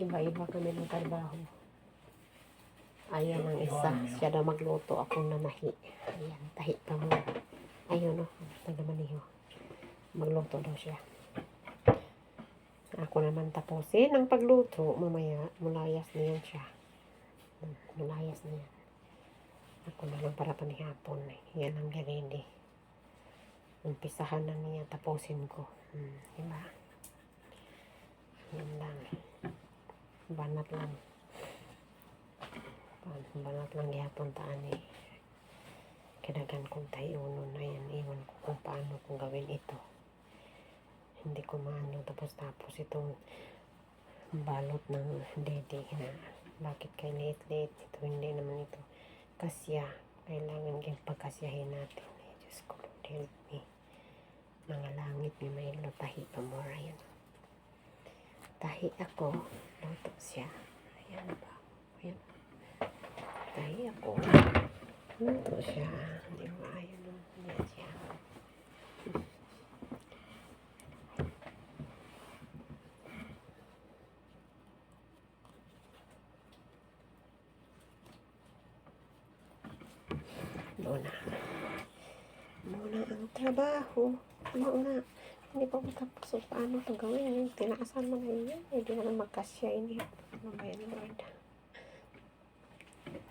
Iba-iba kami ng trabaho. Ayan ang isa. Siya daw magluto. Ako na nahi. Ayan. Tahi pa mo. Ayun o. Nagdamaniho. Magluto daw siya. Ako naman tapusin ang pagluto. Mamaya, mulayas na yan siya. Mulayas na yan. Ako na lang para panihapon. Yan ang ready. Umpisahan na niya. Tapusin ko. Diba? Yan lang. Banat lang. Banat lang gihapon taan eh. Kinagan kong tayo na yan. Iwan ko kung paano kung gawin ito. Hindi ko maano tapos itong balot ng dede na bakit kay late ito hindi naman ito kasya. Kailangan yung pagkasyahin natin. Diyos ko, help me. Mga langit ni may tahi pa more. Ayan. Tahi ako. Luto siya. Ayan ba? Ayan. Tahi ako. Luto siya. Di ba? Ayan. Ayan siya. Muna ang trabaho. Muna. Hindi pa matapos. So, paano ito gawin? Tinaasan mo na yun. Hindi naman magkasya ini. Ano ba yan, Lord?